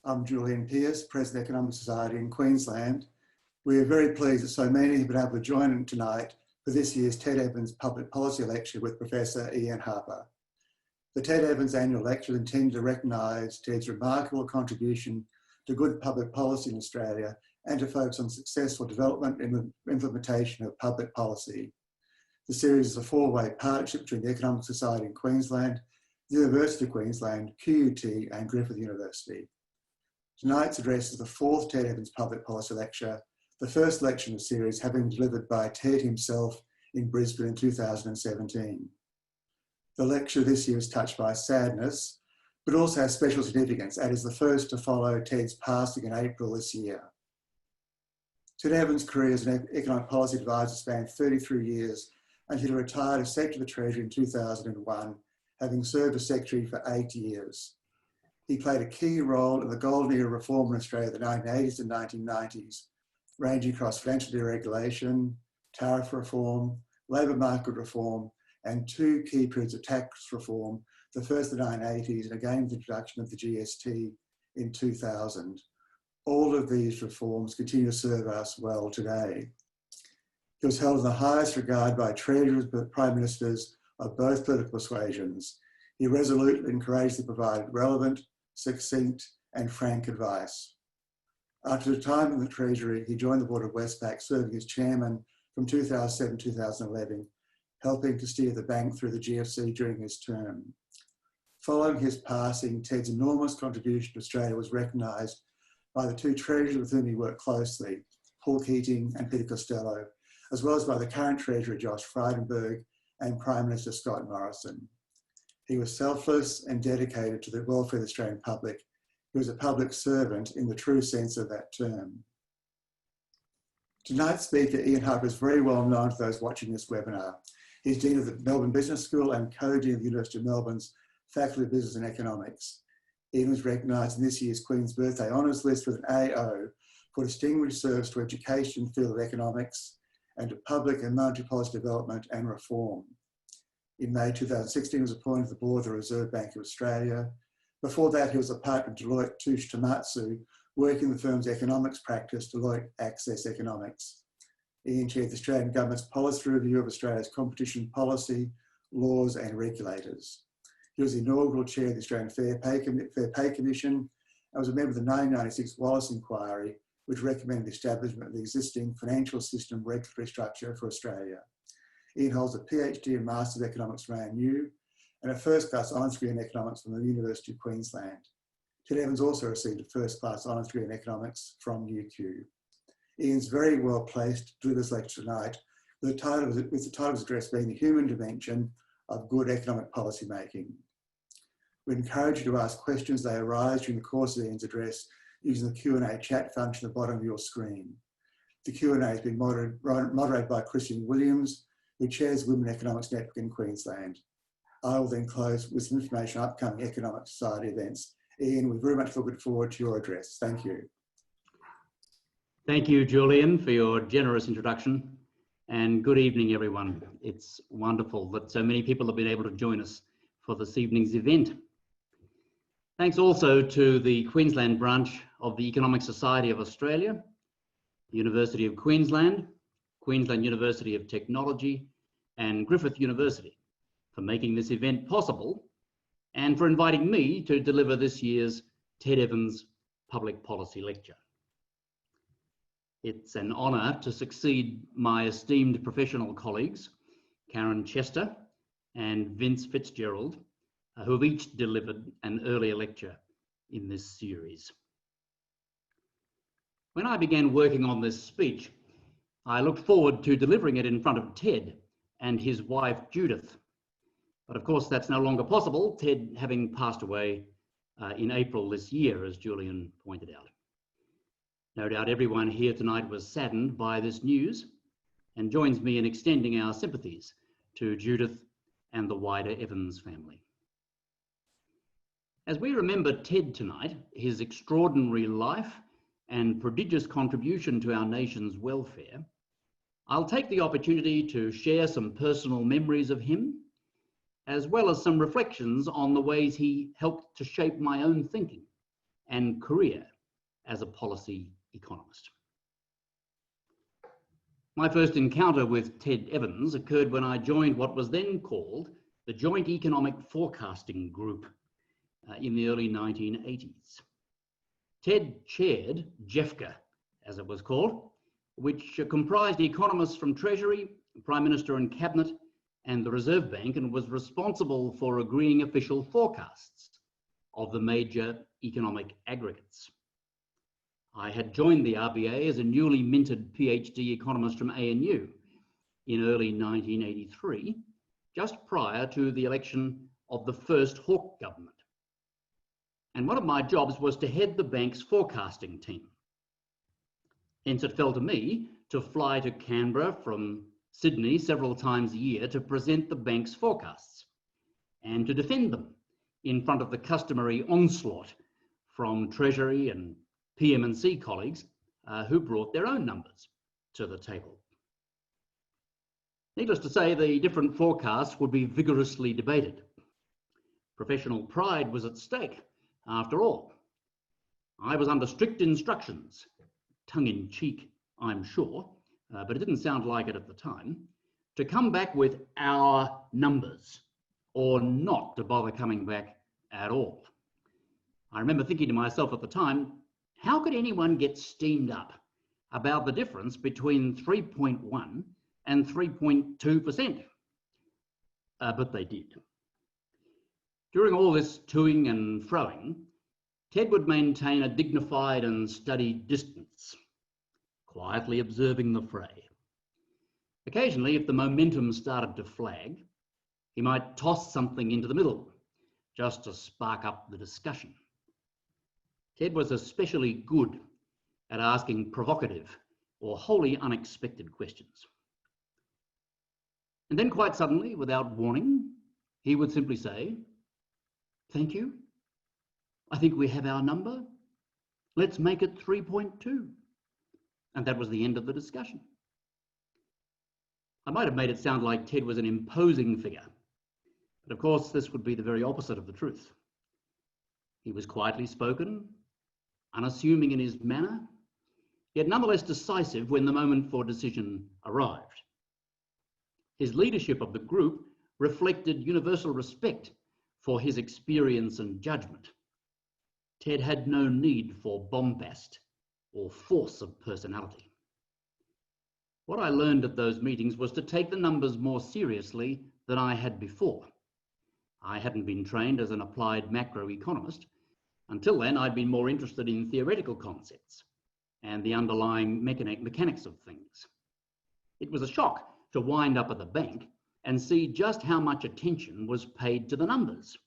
I'm Julian Pearce, President of Economic Society in Queensland. We are very pleased that so many have been able to join in tonight for this year's Ted Evans Public Policy Lecture with Professor Ian Harper. The Ted Evans Annual Lecture is intended to recognise Ted's remarkable contribution to good public policy in Australia and to focus on successful development and implementation of public policy. The series is a four-way partnership between the Economic Society in Queensland, the University of Queensland, QUT and Griffith University. Tonight's address is the fourth Ted Evans Public Policy Lecture, the first lecture in the series having been delivered by Ted himself in Brisbane in 2017. The lecture this year is touched by sadness, but also has special significance, and is the first to follow Ted's passing in April this year. Ted Evans' career as an economic policy advisor spanned 33 years until he retired as Secretary of the Treasury in 2001, having served as Secretary for 8 years. He played a key role in the golden era of reform in Australia in the 1980s and 1990s, ranging across financial deregulation, tariff reform, labour market reform, and two key periods of tax reform, the first in the 1980s and again with the introduction of the GST in 2000. All of these reforms continue to serve us well today. He was held in the highest regard by treasurers and prime ministers of both political persuasions. He resolutely and courageously provided relevant, succinct and frank advice. After the time in the Treasury, he joined the board of Westpac, serving as chairman from 2007 to 2011, helping to steer the bank through the GFC during his term. Following his passing, Ted's enormous contribution to Australia was recognised by the two treasurers with whom he worked closely, Paul Keating and Peter Costello, as well as by the current Treasurer Josh Frydenberg and Prime Minister Scott Morrison. He was selfless and dedicated to the welfare of the Australian public. He was a public servant in the true sense of that term. Tonight's speaker, Ian Harper, is very well known to those watching this webinar. He's Dean of the Melbourne Business School and Co-Dean of the University of Melbourne's Faculty of Business and Economics. Ian was recognised in this year's Queen's Birthday Honours List with an AO for distinguished service to education in the field of economics and to public and monetary policy development and reform. In May 2016, he was appointed to the board of the Reserve Bank of Australia. Before that, he was a partner of Deloitte Touche Tohmatsu, working in the firm's economics practice, Deloitte Access Economics. Ian chaired the Australian Government's policy review of Australia's competition policy, laws and regulators. He was the inaugural chair of the Australian Fair Pay Commission and was a member of the 1996 Wallace Inquiry, which recommended the establishment of the existing financial system regulatory structure for Australia. Ian holds a PhD and Master of Economics from ANU and a first-class honours degree in economics from the University of Queensland. Ted Evans also received a first-class honours degree in economics from UQ. Ian's very well placed to deliver this lecture tonight, with the title of his address being The Human Dimension of Good Economic Policy Making. We encourage you to ask questions that arise during the course of Ian's address using the Q&A chat function at the bottom of your screen. The Q&A has been moderated by Christian Williams, who chairs Women Economics Network in Queensland. I will then close with some information on upcoming Economic Society events. Ian, we're very much looking forward to your address. Thank you. Thank you, Julian, for your generous introduction. And good evening, everyone. It's wonderful that so many people have been able to join us for this evening's event. Thanks also to the Queensland branch of the Economic Society of Australia, the University of Queensland, Queensland University of Technology, and Griffith University for making this event possible and for inviting me to deliver this year's Ted Evans Public Policy Lecture. It's an honour to succeed my esteemed professional colleagues, Karen Chester and Vince Fitzgerald, who have each delivered an earlier lecture in this series. When I began working on this speech, I looked forward to delivering it in front of Ted and his wife Judith. But of course, that's no longer possible, Ted having passed away in April this year, as Julian pointed out. No doubt everyone here tonight was saddened by this news and joins me in extending our sympathies to Judith and the wider Evans family. As we remember Ted tonight, his extraordinary life and prodigious contribution to our nation's welfare, I'll take the opportunity to share some personal memories of him, as well as some reflections on the ways he helped to shape my own thinking and career as a policy economist. My first encounter with Ted Evans occurred when I joined what was then called the Joint Economic Forecasting Group in the early 1980s. Ted chaired JEFCA, as it was called, which comprised economists from Treasury, Prime Minister and Cabinet, and the Reserve Bank, and was responsible for agreeing official forecasts of the major economic aggregates. I had joined the RBA as a newly minted PhD economist from ANU in early 1983, just prior to the election of the first Hawke government. And one of my jobs was to head the bank's forecasting team. Hence it fell to me to fly to Canberra from Sydney several times a year to present the bank's forecasts and to defend them in front of the customary onslaught from Treasury and PM&C colleagues who brought their own numbers to the table. Needless to say, the different forecasts would be vigorously debated. Professional pride was at stake, after all. I was under strict instructions, tongue-in-cheek, I'm sure, but it didn't sound like it at the time, to come back with our numbers, or not to bother coming back at all. I remember thinking to myself at the time, how could anyone get steamed up about the difference between 3.1 and 3.2%? But they did. During all this toing and froing, Ted would maintain a dignified and studied distance, quietly observing the fray. Occasionally, if the momentum started to flag, he might toss something into the middle, just to spark up the discussion. Ted was especially good at asking provocative or wholly unexpected questions. And then quite suddenly, without warning, he would simply say, "Thank you. I think we have our number. Let's make it 3.2. And that was the end of the discussion. I might have made it sound like Ted was an imposing figure, but of course this would be the very opposite of the truth. He was quietly spoken, unassuming in his manner, yet nonetheless decisive when the moment for decision arrived. His leadership of the group reflected universal respect for his experience and judgment. Ted had no need for bombast or force of personality. What I learned at those meetings was to take the numbers more seriously than I had before. I hadn't been trained as an applied macroeconomist. Until then, I'd been more interested in theoretical concepts and the underlying mechanics of things. It was a shock to wind up at the bank and see just how much attention was paid to the numbers,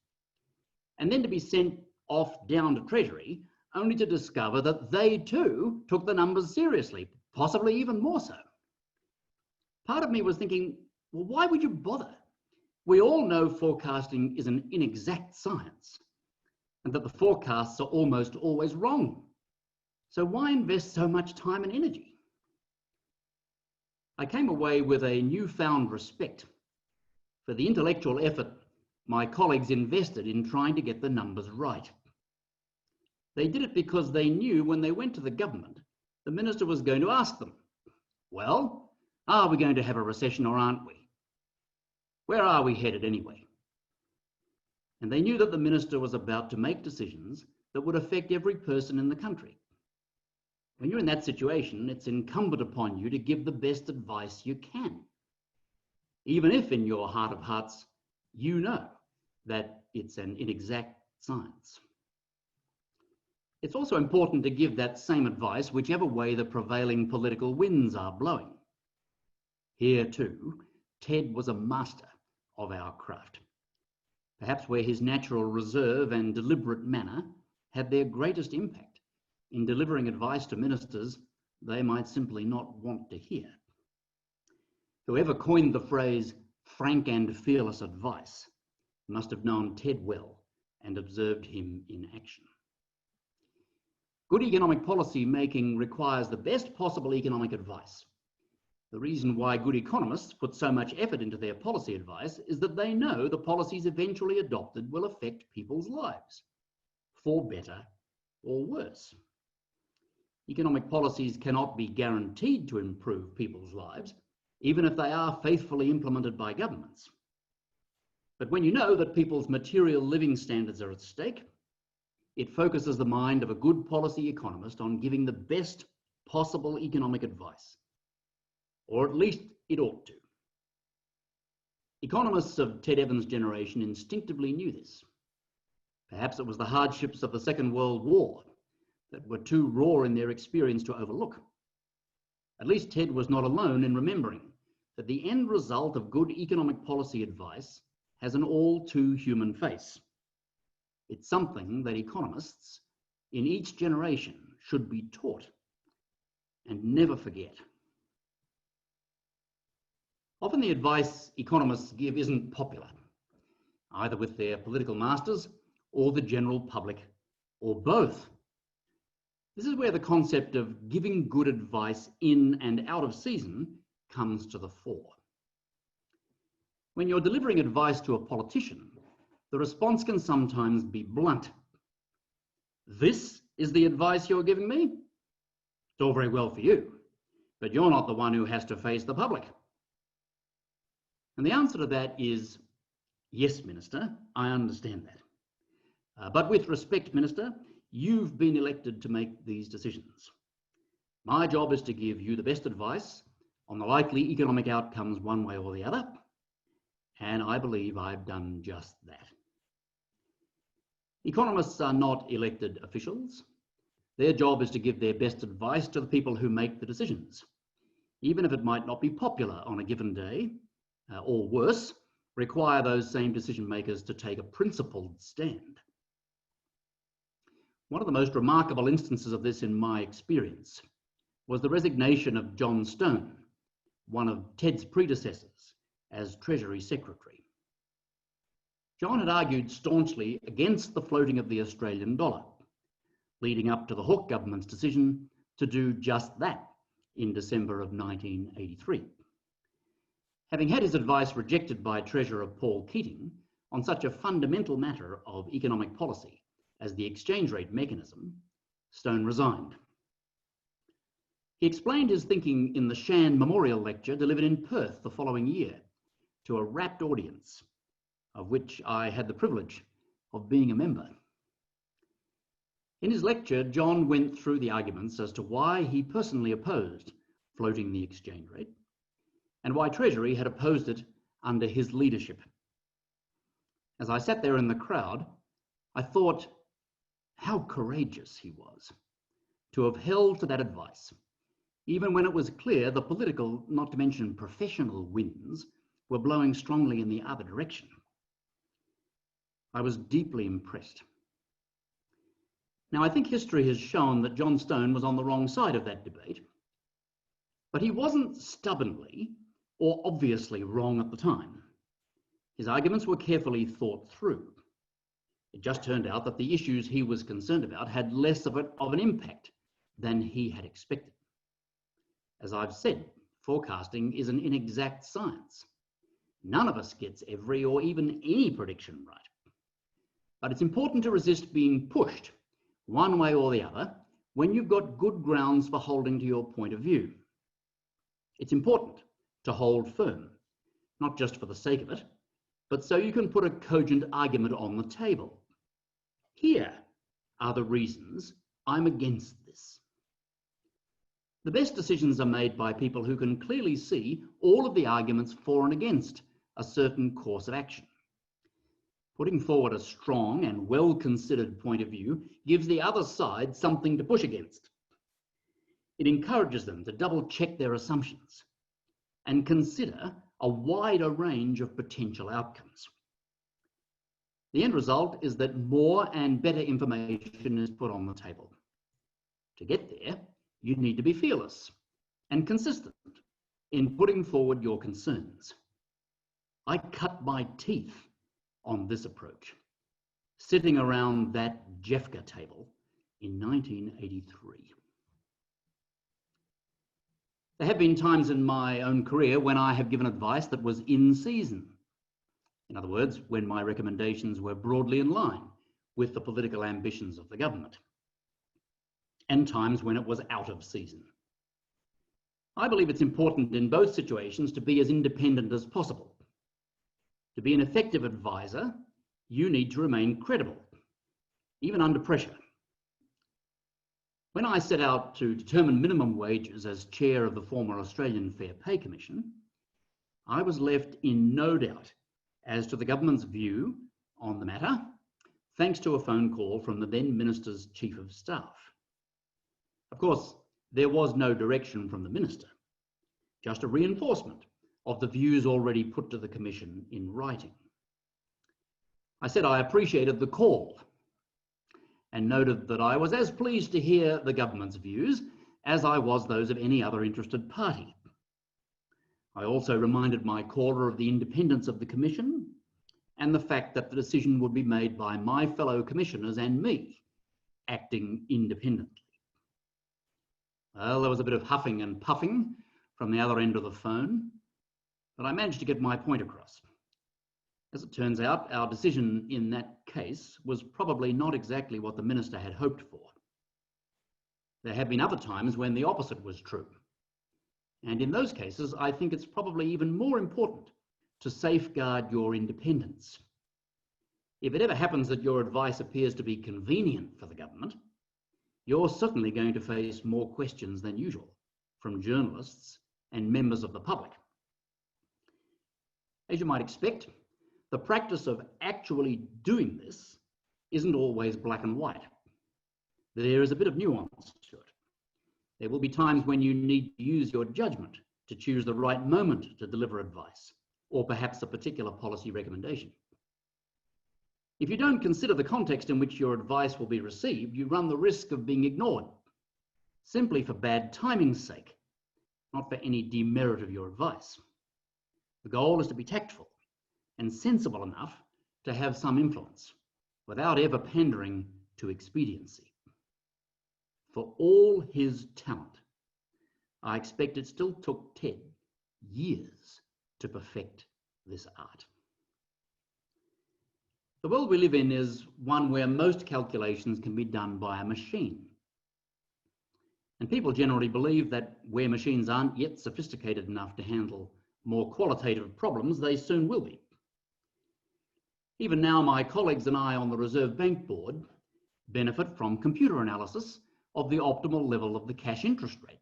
and then to be sent off down to Treasury only to discover that they too took the numbers seriously, possibly even more so. Part of me was thinking, well, why would you bother? We all know forecasting is an inexact science and that the forecasts are almost always wrong. So why invest so much time and energy? I came away with a newfound respect for the intellectual effort my colleagues invested in trying to get the numbers right. They did it because they knew when they went to the government, the minister was going to ask them, well, are we going to have a recession or aren't we? Where are we headed anyway? And they knew that the minister was about to make decisions that would affect every person in the country. When you're in that situation, it's incumbent upon you to give the best advice you can, even if in your heart of hearts, you know that it's an inexact science. It's also important to give that same advice whichever way the prevailing political winds are blowing. Here too, Ted was a master of our craft, perhaps where his natural reserve and deliberate manner had their greatest impact in delivering advice to ministers they might simply not want to hear. Whoever coined the phrase frank and fearless advice must have known Ted well and observed him in action. Good economic policy making requires the best possible economic advice. The reason why good economists put so much effort into their policy advice is that they know the policies eventually adopted will affect people's lives, for better or worse. Economic policies cannot be guaranteed to improve people's lives, even if they are faithfully implemented by governments. But when you know that people's material living standards are at stake, it focuses the mind of a good policy economist on giving the best possible economic advice, or at least it ought to. Economists of Ted Evans' generation instinctively knew this. Perhaps it was the hardships of the Second World War that were too raw in their experience to overlook. At least Ted was not alone in remembering that the end result of good economic policy advice has an all too human face. It's something that economists in each generation should be taught and never forget. Often the advice economists give isn't popular, either with their political masters or the general public, or both. This is where the concept of giving good advice in and out of season comes to the fore. When you're delivering advice to a politician, the response can sometimes be blunt. This is the advice you're giving me? It's all very well for you, but you're not the one who has to face the public. And the answer to that is, yes, Minister, I understand that. But with respect, Minister, you've been elected to make these decisions. My job is to give you the best advice on the likely economic outcomes one way or the other, and I believe I've done just that. Economists are not elected officials. Their job is to give their best advice to the people who make the decisions, even if it might not be popular on a given day, or worse, require those same decision makers to take a principled stand. One of the most remarkable instances of this in my experience was the resignation of John Stone, one of Ted's predecessors as Treasury Secretary. John had argued staunchly against the floating of the Australian dollar, leading up to the Hawke government's decision to do just that in December of 1983. Having had his advice rejected by Treasurer Paul Keating on such a fundamental matter of economic policy as the exchange rate mechanism, Stone resigned. He explained his thinking in the Shan Memorial Lecture delivered in Perth the following year to a rapt audience, of which I had the privilege of being a member. In his lecture, John went through the arguments as to why he personally opposed floating the exchange rate and why Treasury had opposed it under his leadership. As I sat there in the crowd, I thought how courageous he was to have held to that advice, even when it was clear the political, not to mention professional winds were blowing strongly in the other direction. I was deeply impressed. Now, I think history has shown that John Stone was on the wrong side of that debate, but he wasn't stubbornly or obviously wrong at the time. His arguments were carefully thought through. It just turned out that the issues he was concerned about had less of an impact than he had expected. As I've said, forecasting is an inexact science. None of us gets every or even any prediction right. But it's important to resist being pushed one way or the other when you've got good grounds for holding to your point of view. It's important to hold firm, not just for the sake of it, but so you can put a cogent argument on the table. Here are the reasons I'm against this. The best decisions are made by people who can clearly see all of the arguments for and against a certain course of action. Putting forward a strong and well-considered point of view gives the other side something to push against. It encourages them to double-check their assumptions and consider a wider range of potential outcomes. The end result is that more and better information is put on the table. To get there, you need to be fearless and consistent in putting forward your concerns. I cut my teeth on this approach, sitting around that Jeffka table in 1983. There have been times in my own career when I have given advice that was in season. In other words, when my recommendations were broadly in line with the political ambitions of the government. and times when it was out of season. I believe it's important in both situations to be as independent as possible. To be an effective advisor, you need to remain credible, even under pressure. When I set out to determine minimum wages as chair of the former Australian Fair Pay Commission, I was left in no doubt as to the government's view on the matter, thanks to a phone call from the then Minister's Chief of Staff. Of course, there was no direction from the Minister, just a reinforcement of the views already put to the Commission in writing. I said I appreciated the call and noted that I was as pleased to hear the government's views as I was those of any other interested party. I also reminded my caller of the independence of the Commission and the fact that the decision would be made by my fellow commissioners and me, acting independently. Well, there was a bit of huffing and puffing from the other end of the phone, but I managed to get my point across. As it turns out, our decision in that case was probably not exactly what the Minister had hoped for. There have been other times when the opposite was true. And in those cases, I think it's probably even more important to safeguard your independence. If it ever happens that your advice appears to be convenient for the government, you're certainly going to face more questions than usual from journalists and members of the public. As you might expect, the practice of actually doing this isn't always black and white. There is a bit of nuance to it. There will be times when you need to use your judgment to choose the right moment to deliver advice, or perhaps a particular policy recommendation. If you don't consider the context in which your advice will be received, you run the risk of being ignored, simply for bad timing's sake, not for any demerit of your advice. The goal is to be tactful and sensible enough to have some influence, without ever pandering to expediency. For all his talent, I expect it still took Ted years to perfect this art. The world we live in is one where most calculations can be done by a machine. And people generally believe that where machines aren't yet sophisticated enough to handle more qualitative problems, they soon will be. Even now, my colleagues and I on the Reserve Bank Board benefit from computer analysis of the optimal level of the cash interest rate.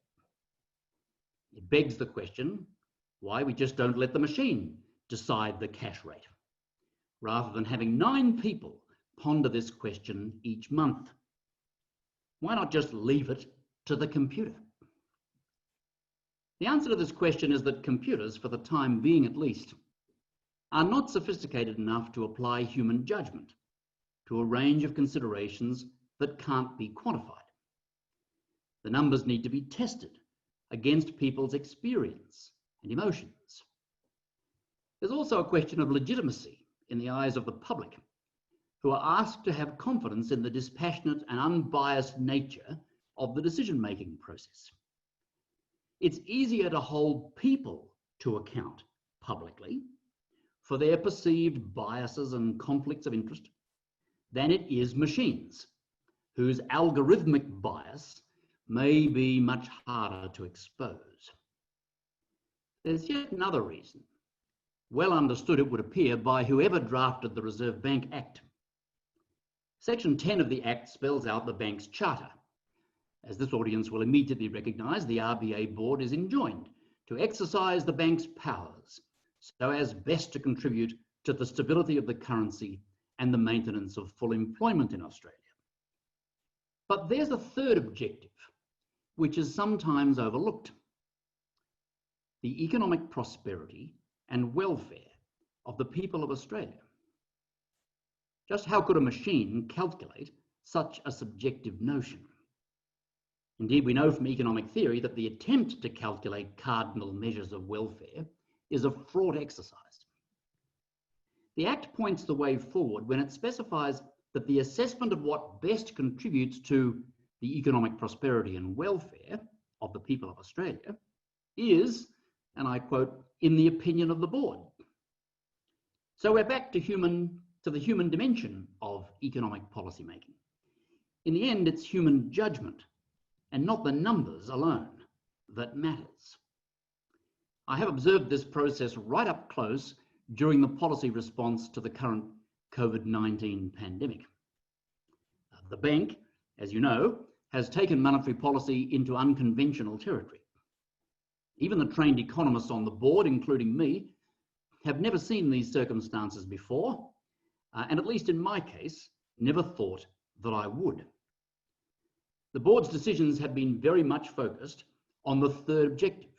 It begs the question why we just don't let the machine decide the cash rate, rather than having 9 people ponder this question each month. Why not just leave it to the computer? The answer to this question is that computers, for the time being at least, are not sophisticated enough to apply human judgment to a range of considerations that can't be quantified. The numbers need to be tested against people's experience and emotions. There's also a question of legitimacy in the eyes of the public, who are asked to have confidence in the dispassionate and unbiased nature of the decision-making process. It's easier to hold people to account publicly for their perceived biases and conflicts of interest than it is machines, whose algorithmic bias may be much harder to expose. There's yet another reason, well understood it would appear by whoever drafted the Reserve Bank Act. Section 10 of the Act spells out the bank's charter. As this audience will immediately recognise, the RBA board is enjoined to exercise the bank's powers so as best to contribute to the stability of the currency and the maintenance of full employment in Australia. But there's a third objective, which is sometimes overlooked: the economic prosperity and welfare of the people of Australia. Just how could a machine calculate such a subjective notion? Indeed, we know from economic theory that the attempt to calculate cardinal measures of welfare is a fraught exercise. The Act points the way forward when it specifies that the assessment of what best contributes to the economic prosperity and welfare of the people of Australia is, and I quote, "in the opinion of the board." So we're back to the human dimension of economic policy making. In the end, it's human judgment and not the numbers alone that matters. I have observed this process right up close during the policy response to the current COVID-19 pandemic. The bank, as you know, has taken monetary policy into unconventional territory. Even the trained economists on the board, including me, have never seen these circumstances before, and at least in my case, never thought that I would. The board's decisions have been very much focused on the third objective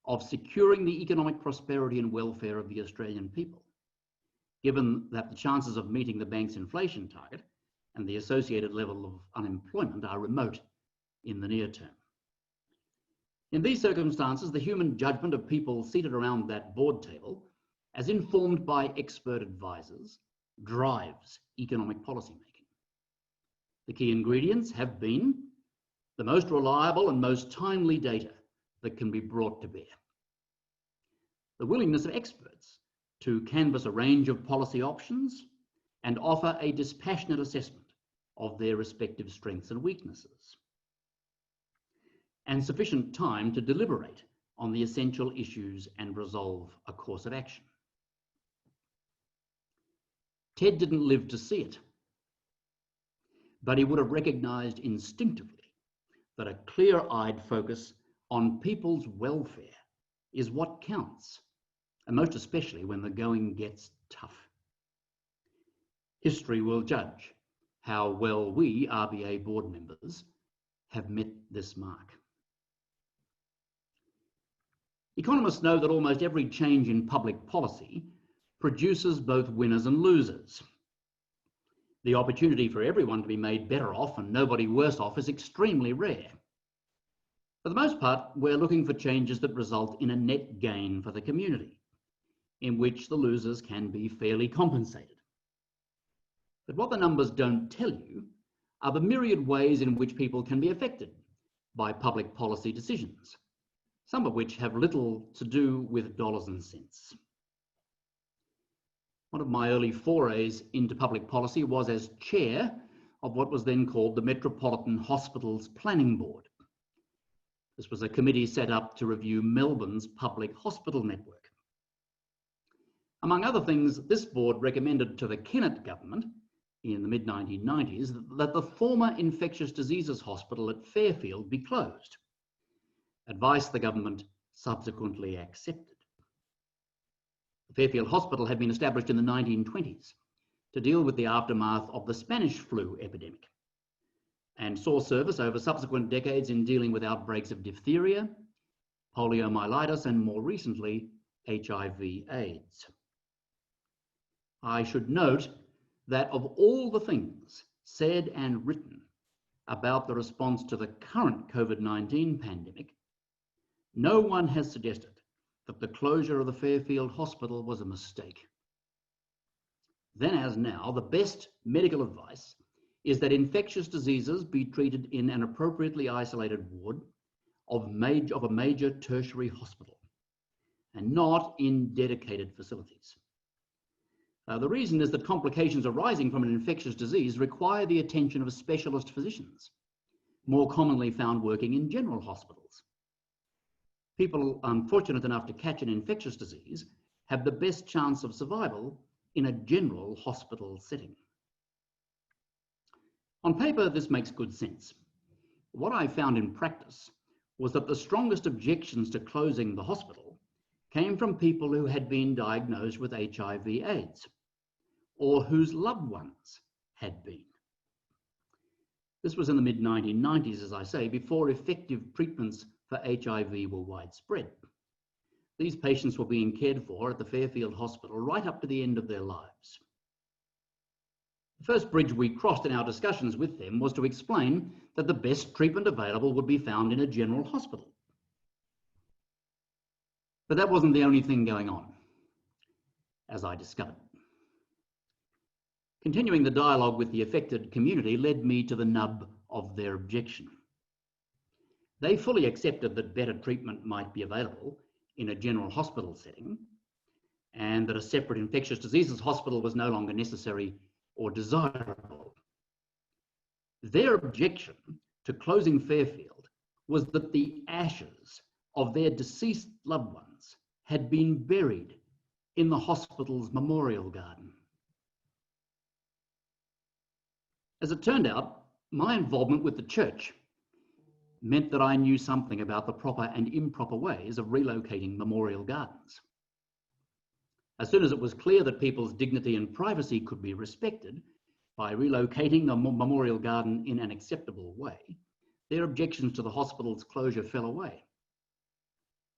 of securing the economic prosperity and welfare of the Australian people, given that the chances of meeting the bank's inflation target and the associated level of unemployment are remote in the near term. In these circumstances, the human judgment of people seated around that board table, as informed by expert advisors, drives economic policy making. The key ingredients have been the most reliable and most timely data that can be brought to bear, the willingness of experts to canvass a range of policy options and offer a dispassionate assessment of their respective strengths and weaknesses, and sufficient time to deliberate on the essential issues and resolve a course of action. Ted didn't live to see it, but he would have recognised instinctively that a clear-eyed focus on people's welfare is what counts, and most especially when the going gets tough. History will judge how well we, RBA board members, have met this mark. Economists know that almost every change in public policy produces both winners and losers. The opportunity for everyone to be made better off and nobody worse off is extremely rare. For the most part, we're looking for changes that result in a net gain for the community, in which the losers can be fairly compensated. But what the numbers don't tell you are the myriad ways in which people can be affected by public policy decisions, some of which have little to do with dollars and cents. One of my early forays into public policy was as chair of what was then called the Metropolitan Hospitals Planning Board. This was a committee set up to review Melbourne's public hospital network. Among other things, this board recommended to the QUT government in the mid-1990s that the former infectious diseases hospital at Fairfield be closed, advice the government subsequently accepted. The Fairfield Hospital had been established in the 1920s to deal with the aftermath of the Spanish flu epidemic and saw service over subsequent decades in dealing with outbreaks of diphtheria, poliomyelitis, and more recently, HIV/AIDS. I should note that of all the things said and written about the response to the current COVID-19 pandemic, no one has suggested that the closure of the Fairfield Hospital was a mistake. Then as now, the best medical advice is that infectious diseases be treated in an appropriately isolated ward of a major tertiary hospital and not in dedicated facilities. The reason is that complications arising from an infectious disease require the attention of specialist physicians, more commonly found working in general hospitals. People unfortunate enough to catch an infectious disease have the best chance of survival in a general hospital setting. On paper, this makes good sense. What I found in practice was that the strongest objections to closing the hospital came from people who had been diagnosed with HIV/AIDS or whose loved ones had been. This was in the mid-1990s, as I say, before effective treatments for HIV were widespread. These patients were being cared for at the Fairfield Hospital right up to the end of their lives. The first bridge we crossed in our discussions with them was to explain that the best treatment available would be found in a general hospital. But that wasn't the only thing going on, as I discovered. Continuing the dialogue with the affected community led me to the nub of their objection. They fully accepted that better treatment might be available in a general hospital setting and that a separate infectious diseases hospital was no longer necessary or desirable. Their objection to closing Fairfield was that the ashes of their deceased loved ones had been buried in the hospital's memorial garden. As it turned out, my involvement with the church meant that I knew something about the proper and improper ways of relocating memorial gardens. As soon as it was clear that people's dignity and privacy could be respected by relocating the memorial garden in an acceptable way, their objections to the hospital's closure fell away.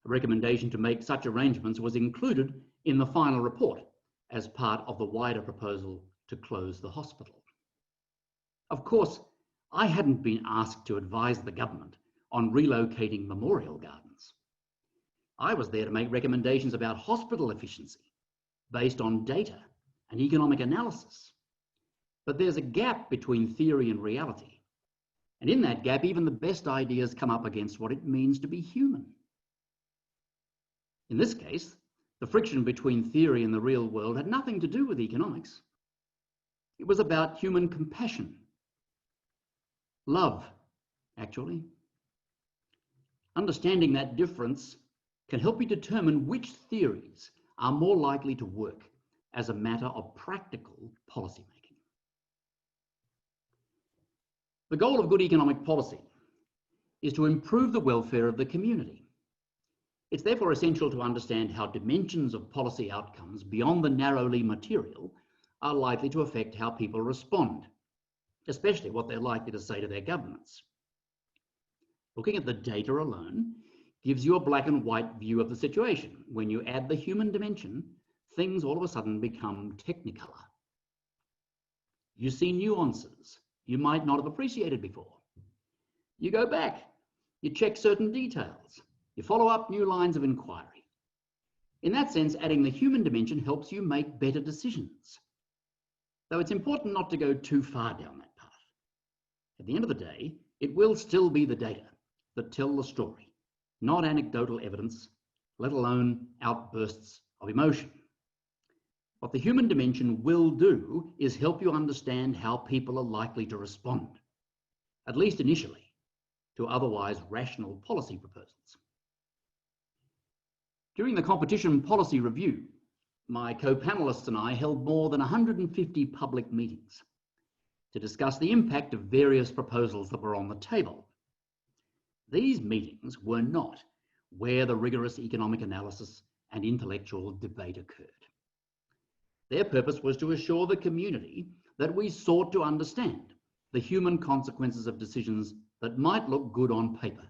A recommendation to make such arrangements was included in the final report as part of the wider proposal to close the hospital. Of course, I hadn't been asked to advise the government on relocating memorial gardens. I was there to make recommendations about hospital efficiency based on data and economic analysis. But there's a gap between theory and reality. And in that gap, even the best ideas come up against what it means to be human. In this case, the friction between theory and the real world had nothing to do with economics. It was about human compassion. Love, actually. Understanding that difference can help you determine which theories are more likely to work as a matter of practical policy making. The goal of good economic policy is to improve the welfare of the community. It's therefore essential to understand how dimensions of policy outcomes beyond the narrowly material are likely to affect how people respond, especially what they're likely to say to their governments. Looking at the data alone gives you a black and white view of the situation. When you add the human dimension, things all of a sudden become technicolor. You see nuances you might not have appreciated before. You go back, you check certain details, you follow up new lines of inquiry. In that sense, adding the human dimension helps you make better decisions. Though it's important not to go too far down that path. At the end of the day, it will still be the data that tell the story, not anecdotal evidence, let alone outbursts of emotion. What the human dimension will do is help you understand how people are likely to respond, at least initially, to otherwise rational policy proposals. During the competition policy review, my co-panelists and I held more than 150 public meetings to discuss the impact of various proposals that were on the table. These meetings were not where the rigorous economic analysis and intellectual debate occurred. Their purpose was to assure the community that we sought to understand the human consequences of decisions that might look good on paper.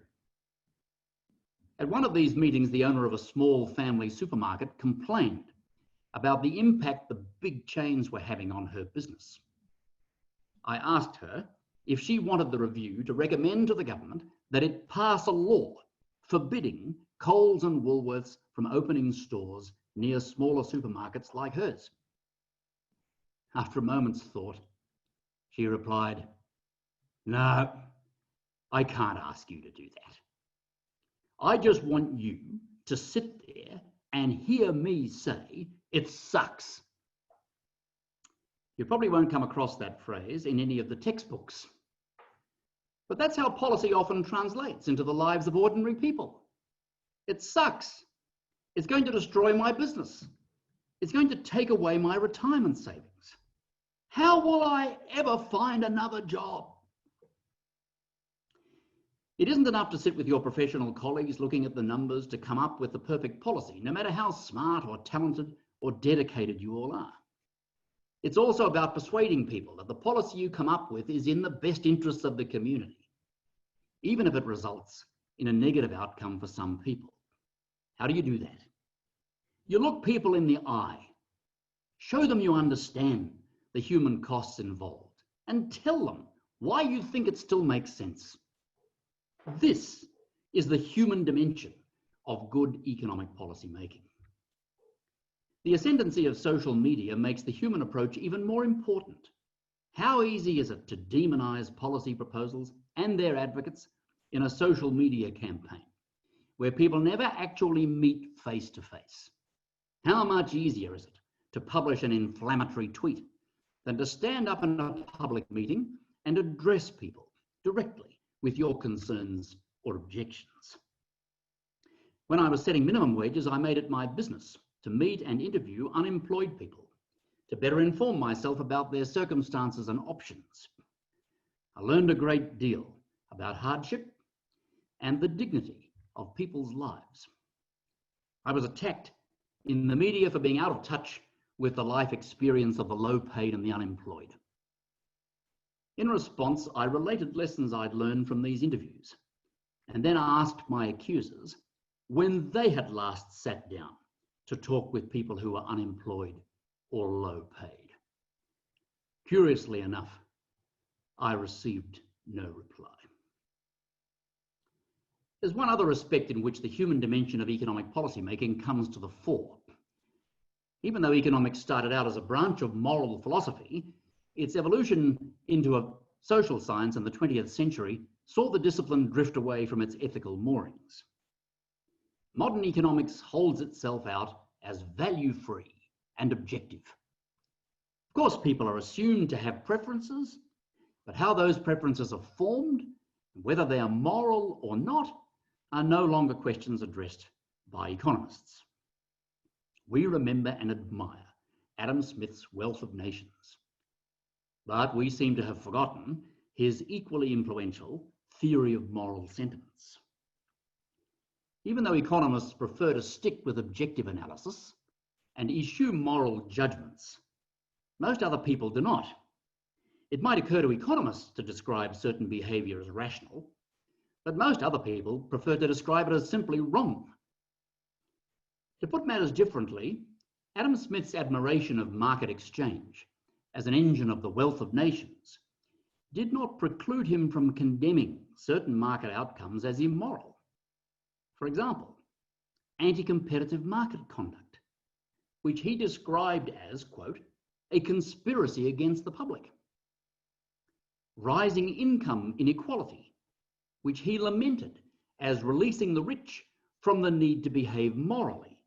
At one of these meetings, the owner of a small family supermarket complained about the impact the big chains were having on her business. I asked her if she wanted the review to recommend to the government that it pass a law forbidding Coles and Woolworths from opening stores near smaller supermarkets like hers. After a moment's thought, she replied, "No, I can't ask you to do that. I just want you to sit there and hear me say, it sucks." You probably won't come across that phrase in any of the textbooks. But that's how policy often translates into the lives of ordinary people. It sucks. It's going to destroy my business. It's going to take away my retirement savings. How will I ever find another job? It isn't enough to sit with your professional colleagues looking at the numbers to come up with the perfect policy, no matter how smart or talented or dedicated you all are. It's also about persuading people that the policy you come up with is in the best interests of the community, even if it results in a negative outcome for some people. How do you do that? You look people in the eye, show them you understand the human costs involved, and tell them why you think it still makes sense. This is the human dimension of good economic policy making. The ascendancy of social media makes the human approach even more important. How easy is it to demonize policy proposals and their advocates in a social media campaign where people never actually meet face to face? How much easier is it to publish an inflammatory tweet than to stand up in a public meeting and address people directly with your concerns or objections. When I was setting minimum wages, I made it my business to meet and interview unemployed people to better inform myself about their circumstances and options. I learned a great deal about hardship and the dignity of people's lives. I was attacked in the media for being out of touch with the life experience of the low-paid and the unemployed. In response, I related lessons I'd learned from these interviews and then asked my accusers when they had last sat down to talk with people who were unemployed or low-paid. Curiously enough, I received no reply. There's one other aspect in which the human dimension of economic policy making comes to the fore. Even though economics started out as a branch of moral philosophy, its evolution into a social science in the 20th century saw the discipline drift away from its ethical moorings. Modern economics holds itself out as value-free and objective. Of course, people are assumed to have preferences, but how those preferences are formed, whether they are moral or not, are no longer questions addressed by economists. We remember and admire Adam Smith's Wealth of Nations, but we seem to have forgotten his equally influential theory of moral sentiments. Even though economists prefer to stick with objective analysis and issue moral judgments, most other people do not. It might occur to economists to describe certain behaviour as rational, but most other people prefer to describe it as simply wrong. To put matters differently, Adam Smith's admiration of market exchange as an engine of the wealth of nations did not preclude him from condemning certain market outcomes as immoral. For example, anti-competitive market conduct, which he described as, quote, a conspiracy against the public. Rising income inequality, which he lamented as releasing the rich from the need to behave morally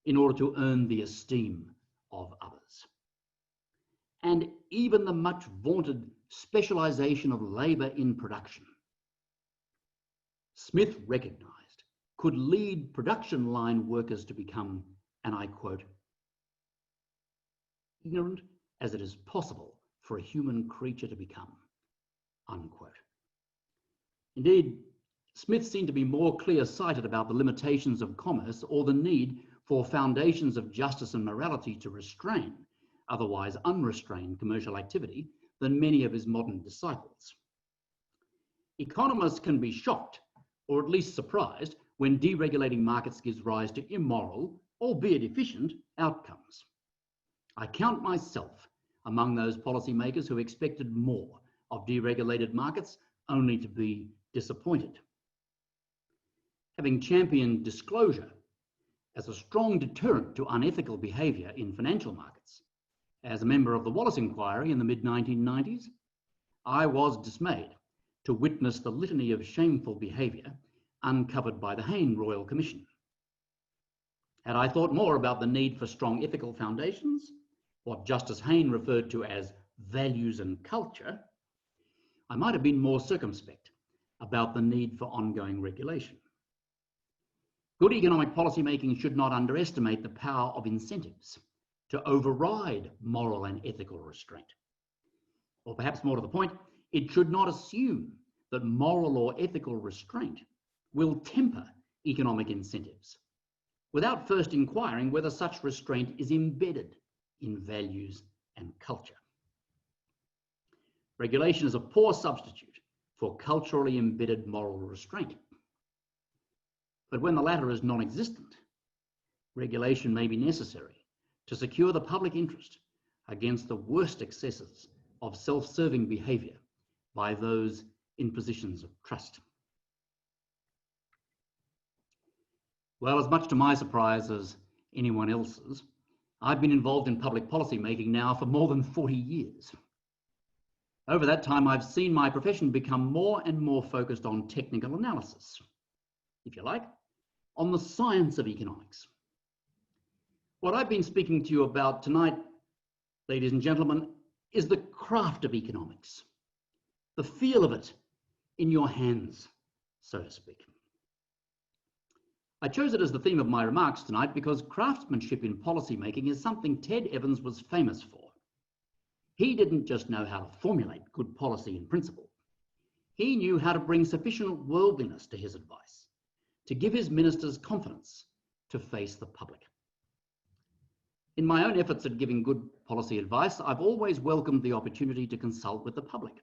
in order to earn the esteem of others. And even the much vaunted specialisation of labour in production. Smith recognised could lead production line workers to become, and I quote, ignorant as it is possible for a human creature to become, unquote. Indeed, Smith seemed to be more clear-sighted about the limitations of commerce or the need for foundations of justice and morality to restrain otherwise unrestrained commercial activity than many of his modern disciples. Economists can be shocked, or at least surprised, when deregulating markets gives rise to immoral, albeit efficient, outcomes. I count myself among those policymakers who expected more of deregulated markets only to be disappointed. Having championed disclosure as a strong deterrent to unethical behaviour in financial markets, as a member of the Wallace Inquiry in the mid-1990s, I was dismayed to witness the litany of shameful behaviour uncovered by the Hayne Royal Commission. Had I thought more about the need for strong ethical foundations, what Justice Hayne referred to as values and culture, I might have been more circumspect about the need for ongoing regulation. Good economic policymaking should not underestimate the power of incentives to override moral and ethical restraint. Or perhaps more to the point, it should not assume that moral or ethical restraint will temper economic incentives without first inquiring whether such restraint is embedded in values and culture. Regulation is a poor substitute for culturally embedded moral restraint. But when the latter is non-existent, regulation may be necessary to secure the public interest against the worst excesses of self-serving behaviour by those in positions of trust. Well, as much to my surprise as anyone else's, I've been involved in public policy making now for more than 40 years. Over that time, I've seen my profession become more and more focused on technical analysis, if you like, on the science of economics. What I've been speaking to you about tonight, ladies and gentlemen, is the craft of economics, the feel of it in your hands, so to speak. I chose it as the theme of my remarks tonight because craftsmanship in policymaking is something Ted Evans was famous for. He didn't just know how to formulate good policy in principle. He knew how to bring sufficient worldliness to his advice, to give his ministers confidence to face the public. In my own efforts at giving good policy advice, I've always welcomed the opportunity to consult with the public.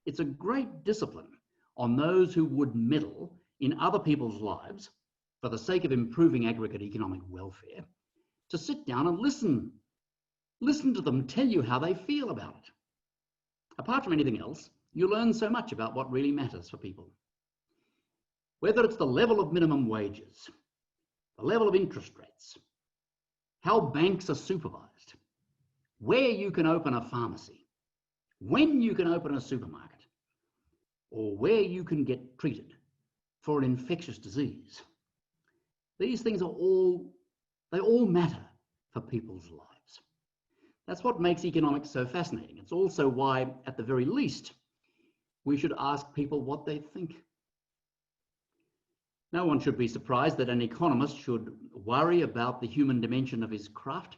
It's a great discipline on those who would meddle in other people's lives for the sake of improving aggregate economic welfare, to sit down and listen to them tell you how they feel about it. Apart from anything else, you learn so much about what really matters for people. Whether it's the level of minimum wages, the level of interest rates, how banks are supervised, where you can open a pharmacy, when you can open a supermarket, or where you can get treated for an infectious disease. These things all matter for people's lives. That's what makes economics so fascinating. It's also why, at the very least, we should ask people what they think. No one should be surprised that an economist should worry about the human dimension of his craft.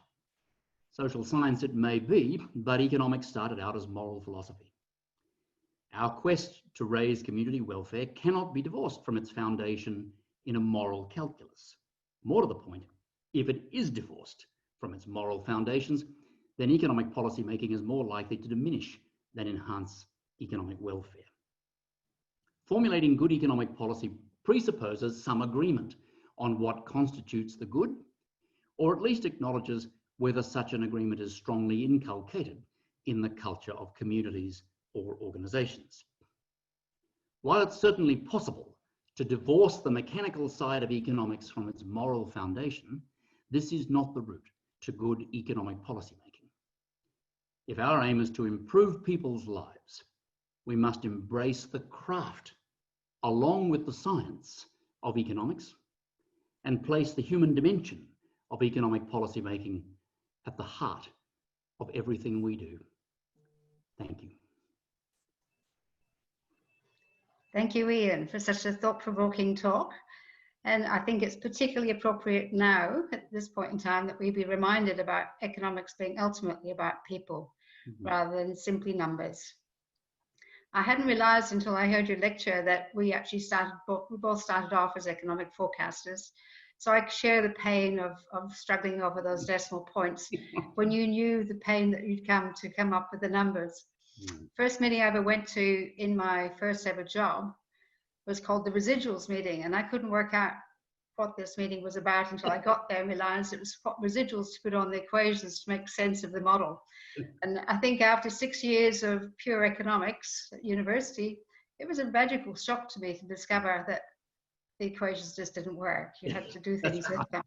Social science it may be, but economics started out as moral philosophy. Our quest to raise community welfare cannot be divorced from its foundation in a moral calculus. More to the point, if it is divorced from its moral foundations, then economic policy making is more likely to diminish than enhance economic welfare. Formulating good economic policy presupposes some agreement on what constitutes the good, or at least acknowledges whether such an agreement is strongly inculcated in the culture of communities or organisations. While it's certainly possible to divorce the mechanical side of economics from its moral foundation, this is not the route to good economic policy making. If our aim is to improve people's lives, we must embrace the craft along with the science of economics and place the human dimension of economic policy making at the heart of everything we do. Thank you. Thank you, Ian, for such a thought-provoking talk. And I think it's particularly appropriate now, at this point in time, that we be reminded about economics being ultimately about people, rather than simply numbers. I hadn't realized until I heard your lecture that we actually both started off as economic forecasters. So I share the pain of struggling over those decimal points when you knew the pain that you'd come up with the numbers. First meeting I ever went to in my first ever job was called the residuals meeting, and I couldn't work out what this meeting was about until I got there and realized it was residuals to put on the equations to make sense of the model. And I think after 6 years of pure economics at university, it was a magical shock to me to discover that the equations just didn't work. You had to do things like that.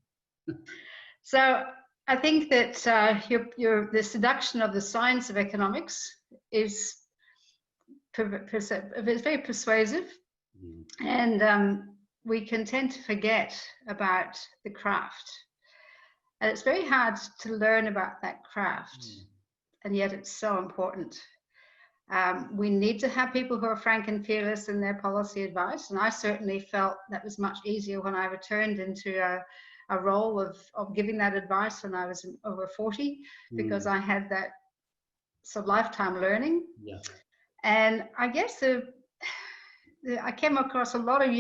So I think that the seduction of the science of economics is very persuasive, and we can tend to forget about the craft. And it's very hard to learn about that craft, and yet it's so important. We need to have people who are frank and fearless in their policy advice, and I certainly felt that was much easier when I returned into a role of giving that advice when I was over 40, because I had that sort of lifetime learning. And I guess I came across a lot of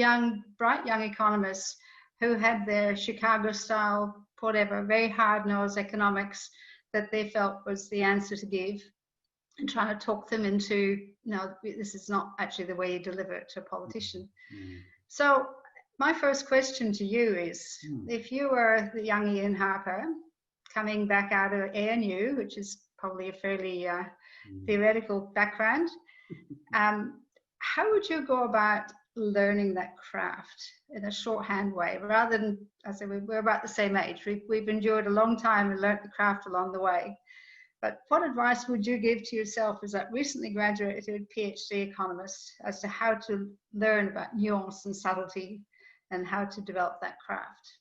bright young economists who had their Chicago style, whatever, very hard-nosed economics that they felt was the answer to give, and trying to talk them into, no, this is not actually the way you deliver it to a politician. So my first question to you is, if you were the young Ian Harper coming back out of ANU, which is probably a fairly theoretical background, how would you go about learning that craft in a shorthand way, rather than, I say, we're about the same age. We've endured a long time and learnt the craft along the way. But what advice would you give to yourself as that recently graduated PhD economist as to how to learn about nuance and subtlety and how to develop that craft?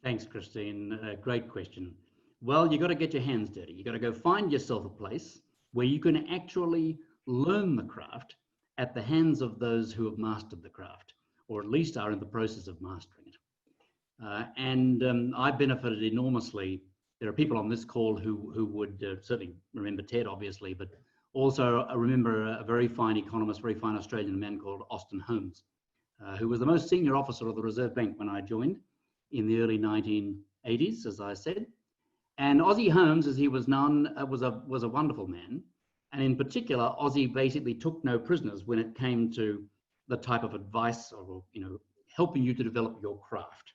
Thanks, Christine. Great question. Well, you've got to get your hands dirty. You've got to go find yourself a place where you can actually learn the craft at the hands of those who have mastered the craft, or at least are in the process of mastering it. I benefited enormously. There are people on this call who would certainly remember Ted, obviously, but also remember a very fine economist, very fine Australian man called Austin Holmes, who was the most senior officer of the Reserve Bank when I joined in the early 1980s, as I said. And Aussie Holmes, as he was known, was a wonderful man. And in particular, Aussie basically took no prisoners when it came to the type of advice or, helping you to develop your craft.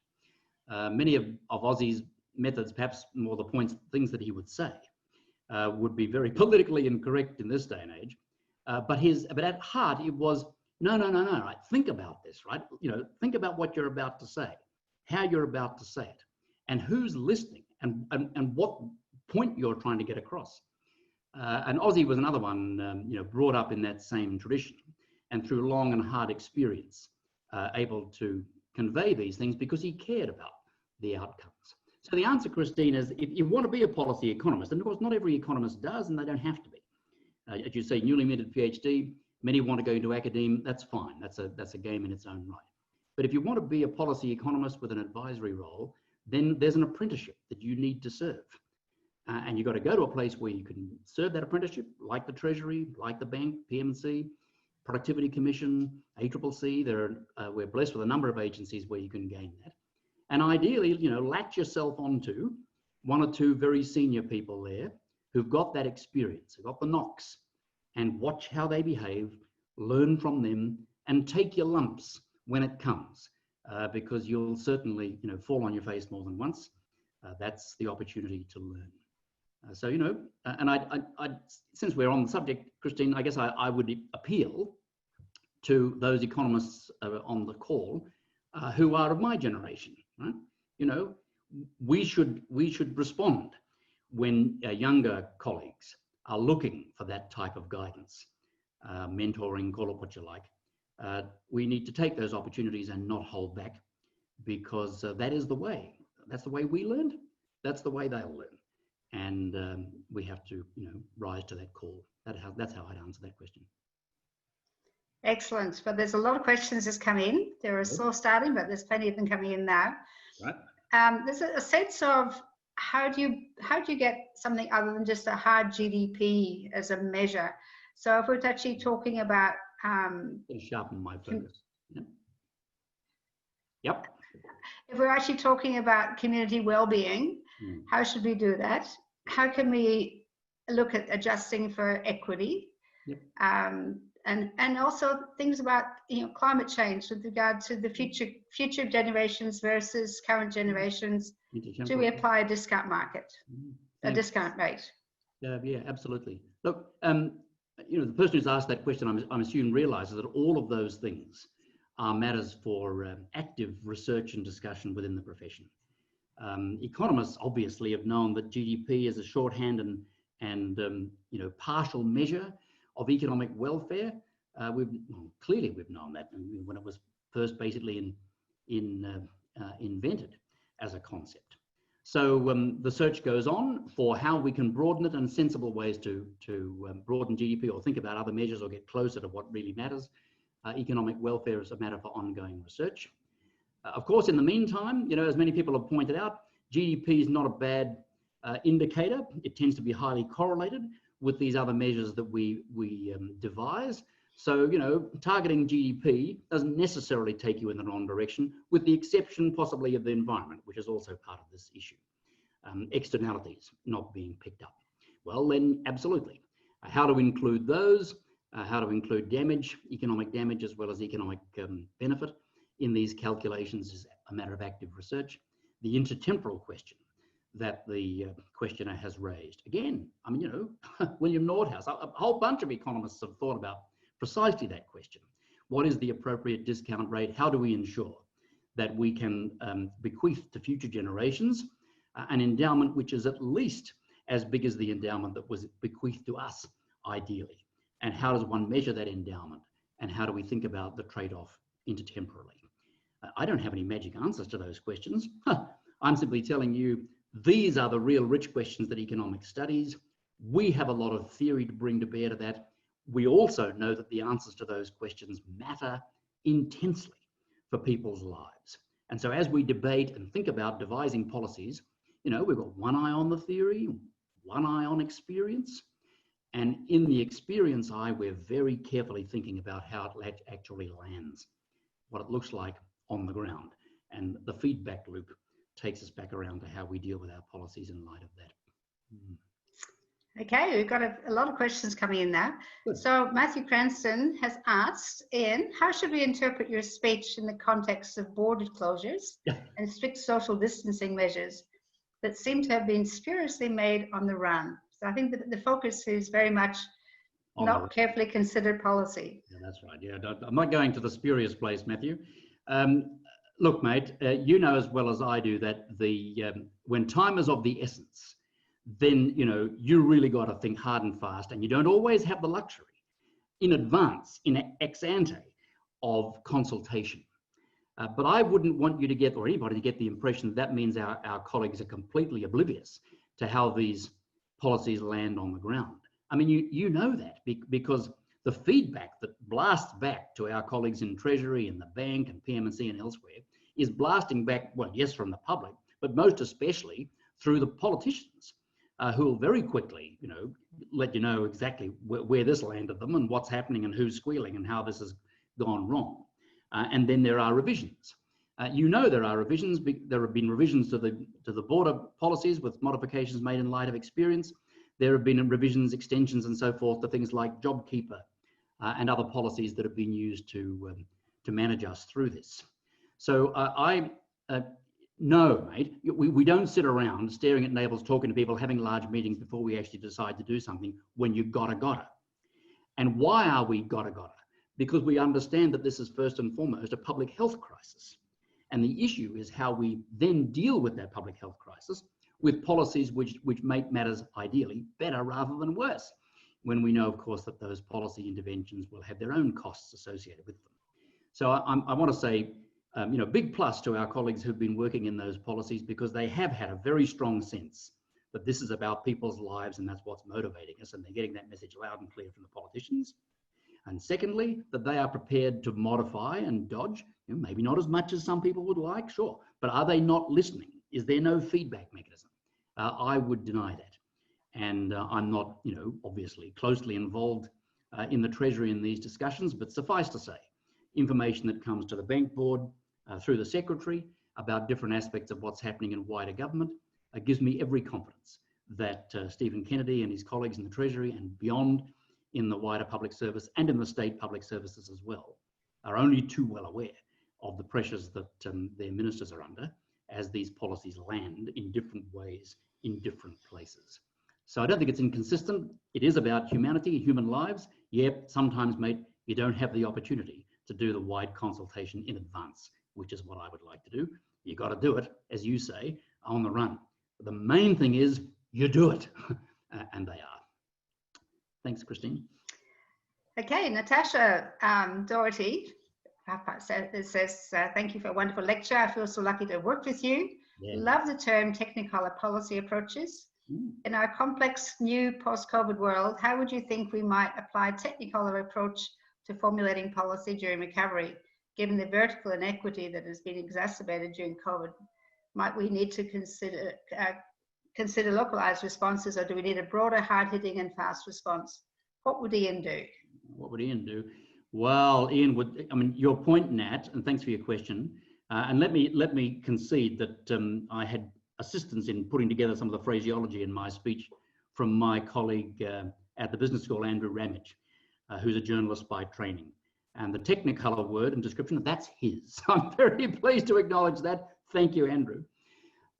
Many of Aussie's methods, perhaps more the things that he would say, would be very politically incorrect in this day and age. But at heart, it was, no, right? Think about this, right? Think about what you're about to say, how you're about to say it, and who's listening, and what point you're trying to get across. And Aussie was another one, brought up in that same tradition, and through long and hard experience, able to convey these things because he cared about the outcomes. So the answer, Christine, is if you want to be a policy economist, and of course not every economist does, and they don't have to be. As you say, newly minted PhD, many want to go into academia, that's fine. That's a game in its own right. But if you want to be a policy economist with an advisory role, then there's an apprenticeship that you need to serve. And you've got to go to a place where you can serve that apprenticeship, like the Treasury, like the bank, PMC, Productivity Commission, ACCC. We're blessed with a number of agencies where you can gain that. And ideally, latch yourself onto one or two very senior people there who've got that experience, who've got the knocks, and watch how they behave, learn from them, and take your lumps when it comes, because you'll certainly, fall on your face more than once. That's the opportunity to learn. And I, since we're on the subject, Christine, I guess I would appeal to those economists on the call who are of my generation. Right? We should respond when younger colleagues are looking for that type of guidance, mentoring, call it what you like. We need to take those opportunities and not hold back, because that is the way. That's the way we learned. That's the way they'll learn. And we have to, rise to that call. That's how I'd answer that question. Excellent. But there's a lot of questions that's come in. There are still starting, but there's plenty of them coming in now. Right. There's a sense of how do you get something other than just a hard GDP as a measure? So if we're actually talking about sharpen my focus. Yep. If we're actually talking about community well-being, how should we do that? How can we look at adjusting for equity? Yep. And also things about climate change with regard to the future generations versus current generations. Do we apply a discount market, a discount rate? Yeah, absolutely. Look, the person who's asked that question, I'm assuming realizes that all of those things are matters for active research and discussion within the profession. Economists obviously have known that GDP is a shorthand and partial measure of economic welfare. Clearly we've known that when it was first basically invented as a concept. So the search goes on for how we can broaden it and sensible ways to broaden GDP, or think about other measures, or get closer to what really matters. Economic welfare is a matter for ongoing research. Of course, in the meantime, as many people have pointed out, GDP is not a bad indicator. It tends to be highly correlated with these other measures that we devise. So, targeting GDP doesn't necessarily take you in the wrong direction, with the exception possibly of the environment, which is also part of this issue. Externalities not being picked up. Well, then, absolutely. How to include those, how to include damage, economic damage, as well as economic benefit in these calculations is a matter of active research. The intertemporal question that the questioner has raised. Again, William Nordhaus, a whole bunch of economists have thought about precisely that question. What is the appropriate discount rate? How do we ensure that we can bequeath to future generations an endowment which is at least as big as the endowment that was bequeathed to us, ideally? And how does one measure that endowment? And how do we think about the trade-off intertemporally? I don't have any magic answers to those questions. I'm simply telling you, these are the real rich questions that economics studies. We have a lot of theory to bring to bear to that. we also know that the answers to those questions matter intensely for people's lives. And so as we debate and think about devising policies, you know, we've got one eye on the theory, one eye on experience. And in the experience eye, we're very carefully thinking about how it actually lands, what it looks like on the ground. And the feedback loop takes us back around to how we deal with our policies in light of that. Okay, we've got a lot of questions coming in now. Good. So Matthew Cranston has asked, Ian, how should we interpret your speech in the context of border closures and strict social distancing measures that seem to have been spuriously made on the run? So I think that the focus is very much not carefully considered policy. Yeah, that's right. Yeah, I'm not going to the spurious place, Matthew. Look, mate, you know as well as I do that when time is of the essence, then, you know, you really got to think hard and fast, and you don't always have the luxury in advance, in ex ante, of consultation. But I wouldn't want you to get, or anybody to get, the impression that means our colleagues are completely oblivious to how these policies land on the ground. I mean, you know that because the feedback that blasts back to our colleagues in Treasury and the bank and PMC and elsewhere is blasting back, well, yes, from the public, but most especially through the politicians, who will very quickly, you know, let you know exactly where this landed them and what's happening and who's squealing and how this has gone wrong. And then there are revisions. You know there are revisions. There have been revisions to the border policies with modifications made in light of experience. There have been revisions, extensions, and so forth to things like JobKeeper and other policies that have been used to manage us through this. So no, mate, we don't sit around staring at neighbours, talking to people, having large meetings before we actually decide to do something when you gotta. And why are we gotta? Because we understand that this is first and foremost a public health crisis. And the issue is how we then deal with that public health crisis with policies which make matters ideally better rather than worse, when we know, of course, that those policy interventions will have their own costs associated with them. So I want to say, you know, big plus to our colleagues who've been working in those policies, because they have had a very strong sense that this is about people's lives and that's what's motivating us, and they're getting that message loud and clear from the politicians. And secondly, that they are prepared to modify and dodge, you know, maybe not as much as some people would like, sure, but are they not listening? Is there no feedback mechanism? I would deny that. And I'm not, you know, obviously closely involved in the Treasury in these discussions, but suffice to say, information that comes to the bank board through the Secretary about different aspects of what's happening in wider government gives me every confidence that Stephen Kennedy and his colleagues in the Treasury and beyond in the wider public service and in the state public services as well are only too well aware of the pressures that their ministers are under as these policies land in different ways in different places. So I don't think it's inconsistent. It is about humanity, human lives. Yep, sometimes, mate, you don't have the opportunity to do the wide consultation in advance, which is what I would like to do. You got to do it, as you say, on the run. But the main thing is you do it, and they are. Thanks, Christine. Okay, Natasha Doherty says, thank you for a wonderful lecture. I feel so lucky to have worked with you. Yeah. Love the term Technicolor policy approaches. In our complex new post-COVID world, how would you think we might apply Technicolor approach to formulating policy during recovery, given the vertical inequity that has been exacerbated during COVID? Might we need to consider localized responses, or do we need a broader, hard-hitting and fast response? What would Ian do? What would Ian do? Well, Ian would, I mean, your point, Nat, and thanks for your question. And let me concede that I had assistance in putting together some of the phraseology in my speech from my colleague at the business school, Andrew Ramage, who's a journalist by training. And the Technicolor word and description, that's his. I'm very pleased to acknowledge that. Thank you, Andrew.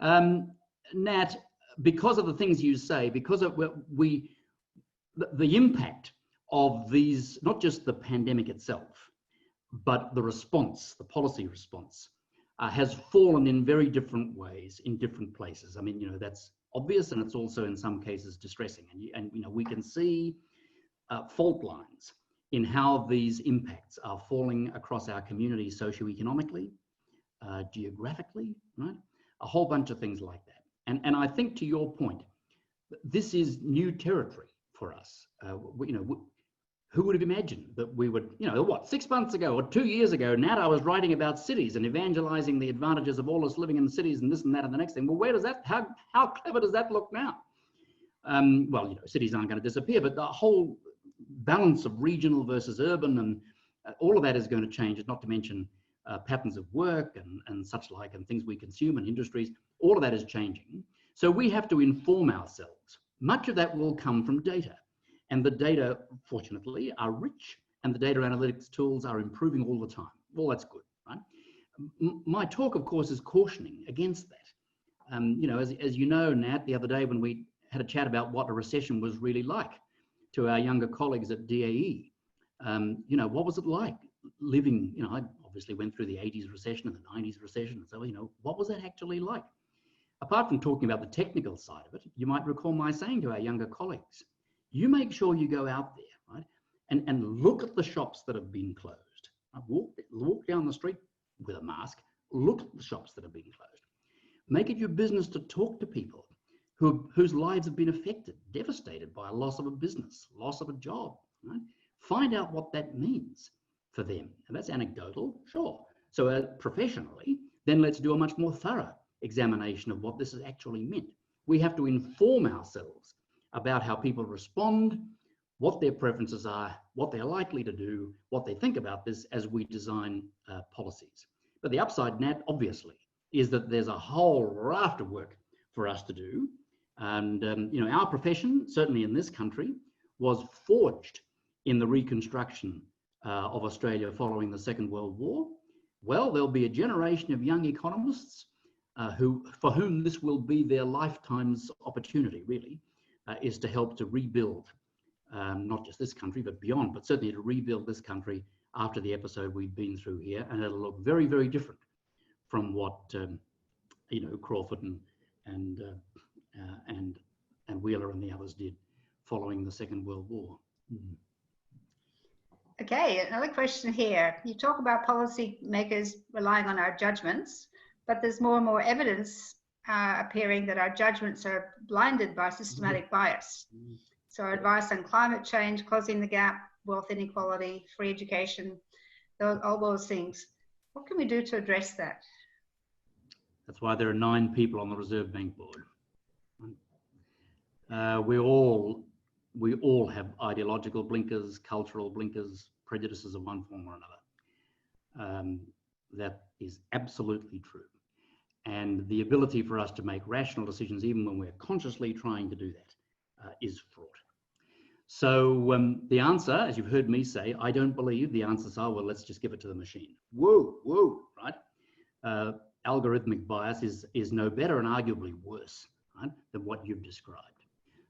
Nat, because of the things you say, because of the impact of these, not just the pandemic itself, but the response, the policy response, has fallen in very different ways in different places. I mean, you know, that's obvious, and it's also in some cases distressing. And you know, we can see fault lines in how these impacts are falling across our community socioeconomically, geographically, right? A whole bunch of things like that. And I think, to your point, this is new territory for us. You know, who would have imagined that we would, you know, what, 6 months ago or 2 years ago, Nat, I was writing about cities and evangelizing the advantages of all us living in cities and this and that and the next thing. Well, where does that, how clever does that look now? Well, you know, cities aren't going to disappear, but the whole balance of regional versus urban and all of that is going to change, not to mention patterns of work and such like, and things we consume and industries. All of that is changing. So we have to inform ourselves. Much of that will come from data. And the data, fortunately, are rich, and the data analytics tools are improving all the time. Well, that's good, right? My talk, of course, is cautioning against that. You know, as you know, Nat, the other day when we had a chat about what a recession was really like to our younger colleagues at DAE, you know, what was it like living, you know, I obviously went through the 80s recession and the 90s recession. So, you know, what was that actually like? Apart from talking about the technical side of it, you might recall my saying to our younger colleagues, you make sure you go out there, right, and look at the shops that have been closed. Walk down the street with a mask, look at the shops that have been closed. Make it your business to talk to people whose lives have been affected, devastated by a loss of a business, loss of a job, right? Find out what that means for them. And that's anecdotal, sure. So professionally, then let's do a much more thorough examination of what this has actually meant. We have to inform ourselves about how people respond, what their preferences are, what they're likely to do, what they think about this as we design policies. But the upside, Nat, obviously, is that there's a whole raft of work for us to do. And, you know, our profession, certainly in this country, was forged in the reconstruction of Australia following the Second World War. Well, there'll be a generation of young economists for whom this will be their lifetime's opportunity, really, is to help to rebuild not just this country, but beyond, but certainly to rebuild this country after the episode we've been through here. And it'll look very, very different from what, you know, Crawford and Wheeler and the others did following the Second World War. Okay, another question here. You talk about policy makers relying on our judgments, but there's more and more evidence appearing that our judgments are blinded by systematic bias. So our advice on climate change, closing the gap, wealth inequality, free education, all those things. What can we do to address that? That's why there are 9 people on the Reserve Bank board. We all have ideological blinkers, cultural blinkers, prejudices of one form or another. That is absolutely true. And the ability for us to make rational decisions, even when we're consciously trying to do that, is fraught. So the answer, as you've heard me say, I don't believe the answers are, well, let's just give it to the machine. Whoa, right? Algorithmic bias is no better and arguably worse, right, than what you've described.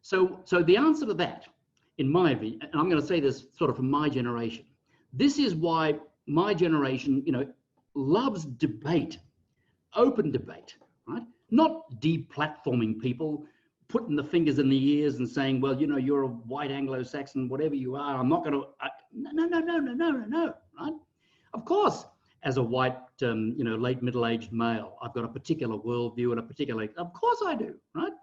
So the answer to that, in my view, and I'm going to say this sort of from my generation, this is why my generation, you know, loves debate, open debate, right? Not deplatforming people, putting the fingers in the ears and saying, well, you know, you're a white Anglo-Saxon, whatever you are, I'm not going to, no, right? Of course, as a white, you know, late middle-aged male, I've got a particular worldview and a particular, of course I do, right?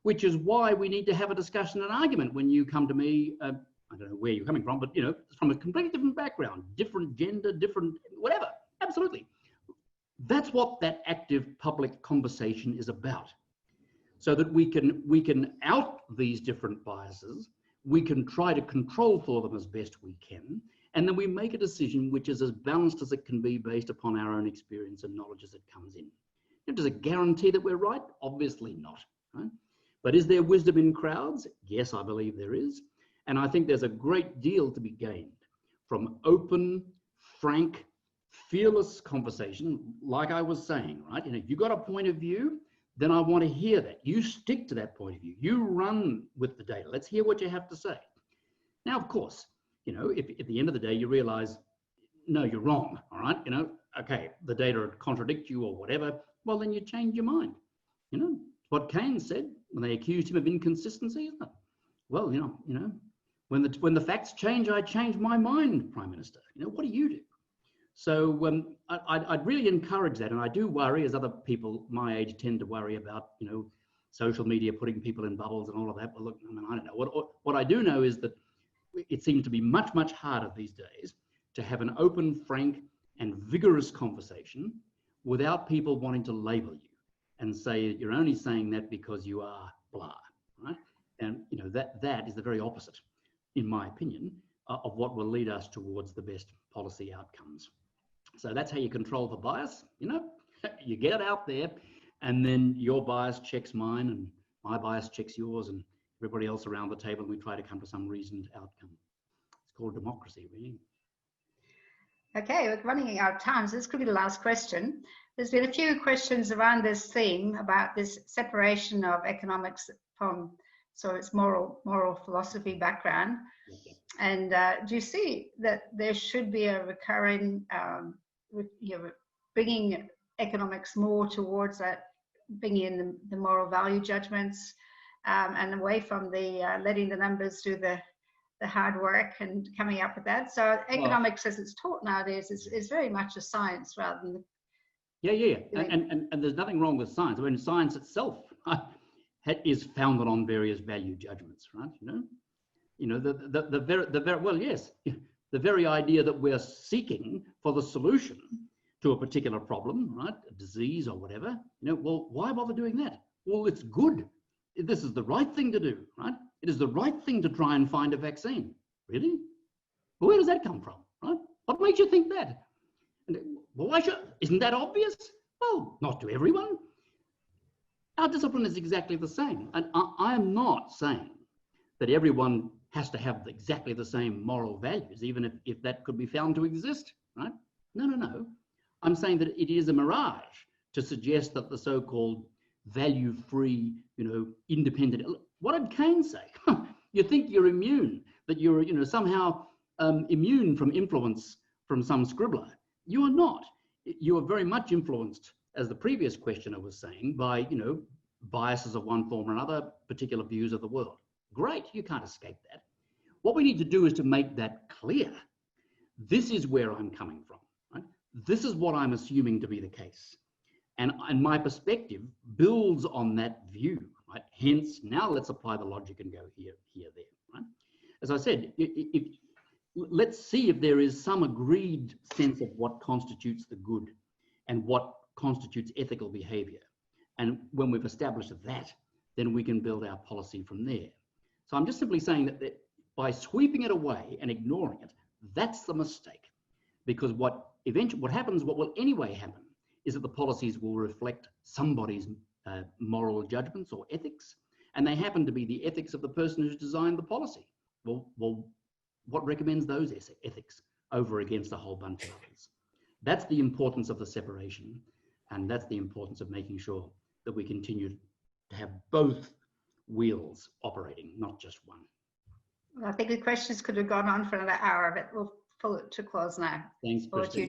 Which is why we need to have a discussion and argument when you come to me, I don't know where you're coming from, but, you know, from a completely different background, different gender, different, whatever, absolutely. That's what that active public conversation is about. So that we can out these different biases, we can try to control for them as best we can, and then we make a decision which is as balanced as it can be based upon our own experience and knowledge as it comes in. Does it guarantee that we're right? Obviously not, right? But is there wisdom in crowds? Yes, I believe there is. And I think there's a great deal to be gained from open, frank, fearless conversation, like I was saying, right? You know, if you've got a point of view, then I want to hear that. You stick to that point of view. You run with the data. Let's hear what you have to say. Now, of course, you know, if at the end of the day you realize, no, you're wrong, all right? You know, okay, the data contradict you or whatever, well, then you change your mind. You know, what Keynes said when they accused him of inconsistency, isn't it? Well, you know, when the facts change, I change my mind, Prime Minister. You know, what do you do? So I'd really encourage that, and I do worry, as other people my age tend to worry about, you know, social media putting people in bubbles and all of that. Well, look, I mean, I don't know. What I do know is that it seems to be much, much harder these days to have an open, frank, and vigorous conversation without people wanting to label you and say you're only saying that because you are blah, right? And you know that is the very opposite, in my opinion, of what will lead us towards the best policy outcomes. So that's how you control the bias. You know, you get it out there, and then your bias checks mine, and my bias checks yours, and everybody else around the table, and we try to come to some reasoned outcome. It's called democracy, really. Okay, we're running out of time, so this could be the last question. There's been a few questions around this theme about this separation of economics from its moral philosophy background. Okay. And do you see that there should be a recurring, bringing economics more towards that, bringing in the moral value judgments, and away from the letting the numbers do the hard work and coming up with that? So economics, as it's taught nowadays, is very much a science rather than. Yeah. And there's nothing wrong with science. I mean, science itself is founded on various value judgments, right? The very idea that we're seeking for the solution to a particular problem, right, a disease or whatever, well, why bother doing that? Well, it's good. This is the right thing to do, right? It is the right thing to try and find a vaccine. Really? Well, where does that come from, right? What makes you think that? Well, why should? Isn't that obvious? Well, not to everyone. Our discipline is exactly the same. And I'm not saying that everyone has to have exactly the same moral values, even if that could be found to exist, right? No. I'm saying that it is a mirage to suggest that the so-called value-free, independent, what did Keynes say? You think you're immune, that you're, somehow immune from influence from some scribbler. You are not. You are very much influenced, as the previous questioner was saying, by, biases of one form or another, particular views of the world. Great, you can't escape that. What we need to do is to make that clear. This is where I'm coming from, right? This is what I'm assuming to be the case. And my perspective builds on that view, right? Hence, now let's apply the logic and go here, there, right? As I said, let's see if there is some agreed sense of what constitutes the good and what constitutes ethical behavior. And when we've established that, then we can build our policy from there. So I'm just simply saying that by sweeping it away and ignoring it, that's the mistake. Because what will anyway happen, is that the policies will reflect somebody's moral judgments or ethics, and they happen to be the ethics of the person who's designed the policy. Well, what recommends those ethics over against a whole bunch of others? That's the importance of the separation, and that's the importance of making sure that we continue to have both wheels operating, not just one. Well, I think the questions could have gone on for another hour, but we'll pull it to close now. Thanks, Christine.